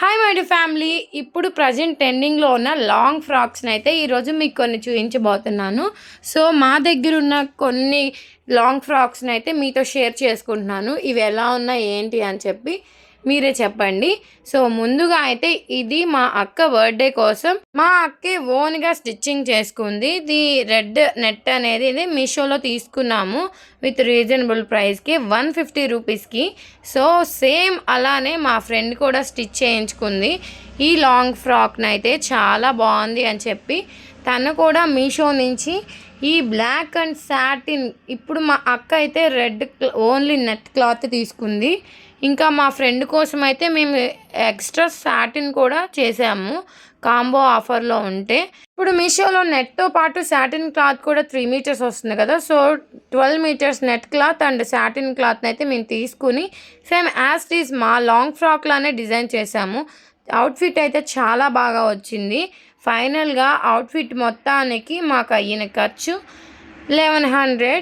Hi my dear family. ఇప్పుడు present ట్రెండింగ్లో ఉన్న లాంగ్ ఫ్రాక్స్ని అయితే ఈరోజు మీకు కొన్ని చూపించబోతున్నాను. సో మా దగ్గర ఉన్న కొన్ని లాంగ్ ఫ్రాక్స్ని అయితే మీతో షేర్ చేసుకుంటున్నాను. ఇవి ఎలా ఉన్నాయి ఏంటి అని చెప్పి మీరే చెప్పండి. సో ముందుగా అయితే ఇది మా అక్క బర్త్డే కోసం మా అక్కే ఓన్గా స్టిచ్చింగ్ చేసుకుంది. ఇది రెడ్ నెట్ అనేది ఇది మీషోలో తీసుకున్నాము విత్ రీజనబుల్ ప్రైస్కి 150 రూపీస్కి. సో సేమ్ అలానే మా ఫ్రెండ్ కూడా స్టిచ్ చేయించుకుంది ఈ లాంగ్ ఫ్రాక్ని అయితే. చాలా బాగుంది అని చెప్పి తను కూడా మీషో నుంచి ఈ బ్లాక్ అండ్ సాటిన్, ఇప్పుడు మా అక్క అయితే రెడ్ ఓన్లీ నెట్ క్లాత్ తీసుకుంది. ఇంకా మా ఫ్రెండ్ కోసం అయితే మేము ఎక్స్ట్రా సాటిన్ కూడా చేసాము కాంబో ఆఫర్లో ఉంటే. ఇప్పుడు మీషోలో నెట్తో పాటు సాటిన్ క్లాత్ కూడా 3 మీటర్స్ వస్తుంది కదా. So 12 meters net cloth and satin క్లాత్ని అయితే మేము తీసుకుని సేమ్ యాజ్ ఈజ్ మా లాంగ్ ఫ్రాక్ లానే డిజైన్ చేసాము. అవుట్ఫిట్ అయితే చాలా బాగా వచ్చింది. ఫైనల్గా అవుట్ఫిట్ మొత్తానికి మాకు అయిన ఖర్చు 1100.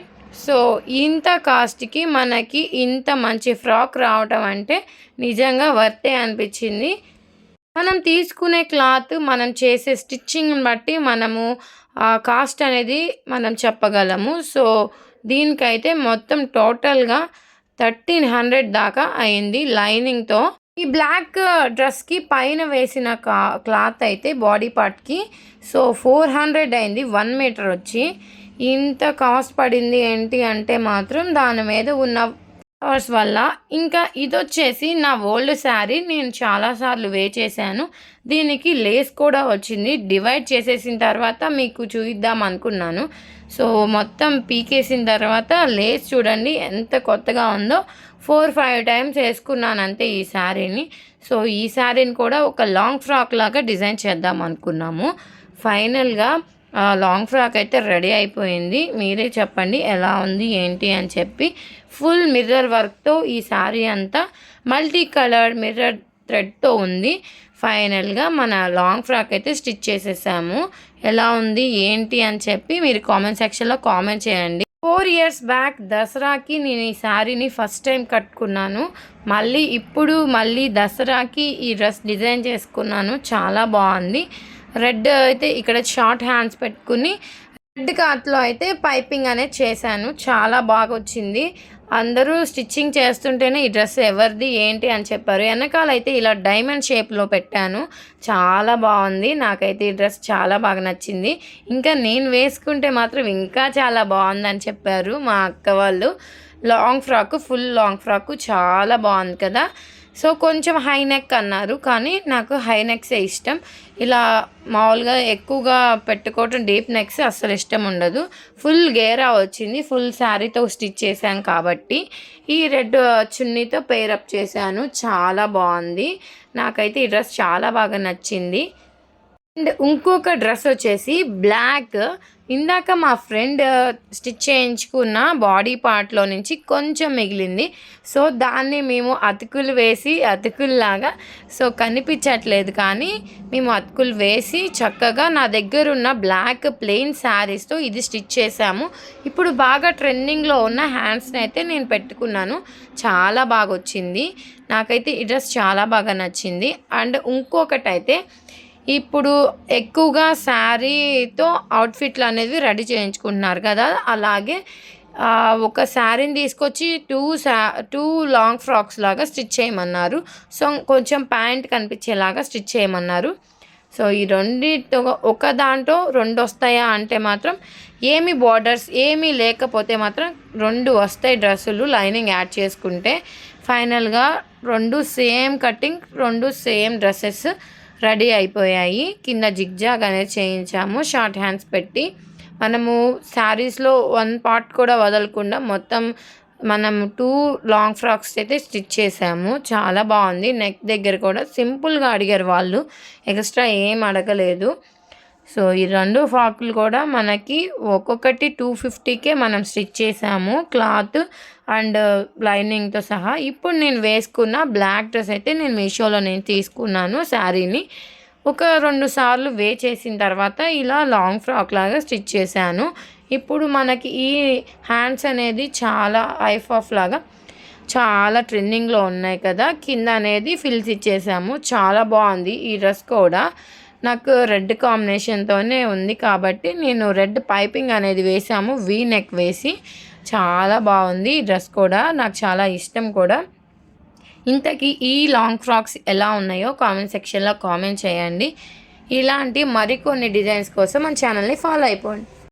సో ఇంత కాస్ట్కి మనకి ఇంత మంచి ఫ్రాక్ రావటం అంటే నిజంగా వర్తే అనిపించింది. మనం తీసుకునే క్లాత్, మనం చేసే స్టిచ్చింగ్ని బట్టి మనము కాస్ట్ అనేది మనం చెప్పగలము. సో దీనికైతే మొత్తం టోటల్గా 1300 దాకా అయింది లైనింగ్తో. ఈ బ్లాక్ డ్రెస్కి పైన వేసిన క్లాత్ అయితే బాడీ పార్ట్కి సో 400 అయింది. 1 మీటర్ వచ్చి ఇంత కాస్ట్ పడింది ఏంటి అంటే మాత్రం దాని మీద ఉన్న ఫ్లవర్స్ వల్ల. ఇంకా ఇది వచ్చేసి నా ఓల్డ్ శారీ, నేను చాలాసార్లు చేశాను. దీనికి లేస్ కూడా వచ్చింది. డివైడ్ చేసేసిన తర్వాత మీకు చూద్దాం అనుకున్నాను. సో మొత్తం పీకేసిన తర్వాత లేస్ చూడండి ఎంత కొత్తగా ఉందో. 4-5 టైమ్స్ వేసుకున్నాను అంతే ఈ శారీని. సో ఈ శారీని కూడా ఒక లాంగ్ ఫ్రాక్ లాగా డిజైన్ చేద్దాం అనుకున్నాము. ఫైనల్గా లాంగ్ ఫ్రాక్ అయితే రెడీ అయిపోయింది. మీరే చెప్పండి ఎలా ఉంది ఏంటి అని చెప్పి. ఫుల్ మిర్రర్ వర్క్తో ఈ శారీ అంతా మల్టీ కలర్ మిర్రర్ థ్రెడ్తో ఉంది. ఫైనల్గా మన లాంగ్ ఫ్రాక్ అయితే స్టిచ్ చేసేసాము. ఎలా ఉంది ఏంటి అని చెప్పి మీరు కామెంట్ సెక్షన్లో కామెంట్ చేయండి. 4 ఇయర్స్ బ్యాక్ దసరాకి నేను ఈ శారీని ఫస్ట్ టైం కట్టుకున్నాను. ఇప్పుడు దసరాకి ఈ డ్రెస్ డిజైన్ చేసుకున్నాను. చాలా బాగుంది. రెడ్ అయితే ఇక్కడ షార్ట్ హ్యాండ్స్ పెట్టుకుని రెడ్ క్లాత్లో అయితే పైపింగ్ అనేది చేశాను. చాలా బాగా వచ్చింది. అందరూ స్టిచ్చింగ్ చేస్తుంటేనే ఈ డ్రెస్ ఎవరిది ఏంటి అని చెప్పారు. వెనకాల అయితే ఇలా డైమండ్ షేప్లో పెట్టాను. చాలా బాగుంది. నాకైతే ఈ డ్రెస్ చాలా బాగా నచ్చింది. ఇంకా నేను వేసుకుంటే మాత్రం ఇంకా చాలా బాగుందని చెప్పారు మా అక్క వాళ్ళు. Long frock, full long frock చాలా బాగుంది కదా. సో కొంచెం హై నెక్ అన్నారు, కానీ నాకు హై నెక్సే ఇష్టం. ఇలా మామూలుగా ఎక్కువగా పెట్టుకోవటం డీప్ నెక్స్ అస్సలు ఇష్టం ఉండదు. ఫుల్ గేరా వచ్చింది. ఫుల్ శారీతో స్టిచ్ చేశాను కాబట్టి ఈ రెడ్ చున్నీతో పేరప్ చేశాను. చాలా బాగుంది. నాకైతే ఈ డ్రెస్ చాలా బాగా నచ్చింది. అండ్ ఇంకొక డ్రెస్ వచ్చేసి బ్లాక్. ఇందాక మా ఫ్రెండ్ స్టిచ్ చేయించుకున్న బాడీ పార్ట్లో నుంచి కొంచెం మిగిలింది. సో దాన్ని మేము అతుకులు వేసి అతుకుల్లాగా, సో కనిపించట్లేదు కానీ మేము అతుకులు వేసి చక్కగా నా దగ్గర ఉన్న బ్లాక్ ప్లెయిన్ శారీస్తో ఇది స్టిచ్ చేసాము. ఇప్పుడు బాగా ట్రెండింగ్లో ఉన్న హ్యాండ్స్ని అయితే నేను పెట్టుకున్నాను. చాలా బాగా వచ్చింది. నాకైతే ఈ డ్రెస్ చాలా బాగా నచ్చింది. అండ్ ఇంకొకటి అయితే ఇప్పుడు ఎక్కువగా శారీతో అవుట్ఫిట్లు అనేది రెడీ చేయించుకుంటున్నారు కదా. అలాగే ఒక శారీని తీసుకొచ్చి టూ లాంగ్ ఫ్రాక్స్ లాగా స్టిచ్ చేయమన్నారు. సో కొంచెం ప్యాంట్ కనిపించేలాగా స్టిచ్ చేయమన్నారు. సో ఈ రెండితో ఒక దాంట్లో 2 వస్తాయా అంటే మాత్రం ఏమి బార్డర్స్ ఏమీ లేకపోతే మాత్రం 2 వస్తాయి డ్రెస్సులు లైనింగ్ యాడ్ చేసుకుంటే. ఫైనల్గా 2 same cutting, 2 same dresses ready అయిపోయాయి. కింద జిగ్జాగ్ అనేది చేయించాము షార్ట్ హ్యాండ్స్ పెట్టి. మనము శారీస్లో 1 పార్ట్ కూడా వదలకుండా మొత్తం మనం 2 లాంగ్ ఫ్రాక్స్ అయితే స్టిచ్ చేసాము. చాలా బాగుంది. నెక్ దగ్గర కూడా సింపుల్గా అడిగారు వాళ్ళు, ఎక్స్ట్రా ఏం అడగలేదు. సో ఈ 2 ఫ్రాకులు కూడా మనకి ఒక్కొక్కటి 250కే మనం స్టిచ్ చేసాము, క్లాత్ అండ్ లైనింగ్తో సహా. ఇప్పుడు నేను వేసుకున్న బ్లాక్ డ్రెస్ అయితే నేను మీషోలో తీసుకున్నాను. శారీని ఒక 2 సార్లు చేసిన తర్వాత ఇలా లాంగ్ ఫ్రాక్ లాగా స్టిచ్ చేశాను. ఇప్పుడు మనకి ఈ హ్యాండ్స్ అనేది చాలా ఐఫ్ ఆఫ్ లాగా చాలా ట్రెండింగ్లో ఉన్నాయి కదా, కింద అనేది ఫిల్స్ ఇచ్చేసాము. చాలా బాగుంది ఈ డ్రెస్ కూడా. నాకు రెడ్ కాంబినేషన్తోనే ఉంది కాబట్టి నేను రెడ్ పైపింగ్ అనేది వేసాము, వీ నెక్ వేసి. చాలా బాగుంది ఈ డ్రెస్ కూడా, నాకు చాలా ఇష్టం కూడా. ఇంతకీ ఈ లాంగ్ ఫ్రాక్స్ ఎలా ఉన్నాయో కామెంట్ సెక్షన్లో కామెంట్ చేయండి. ఇలాంటి మరికొన్ని డిజైన్స్ కోసం మన ఛానల్ని ఫాలో అయిపోండి.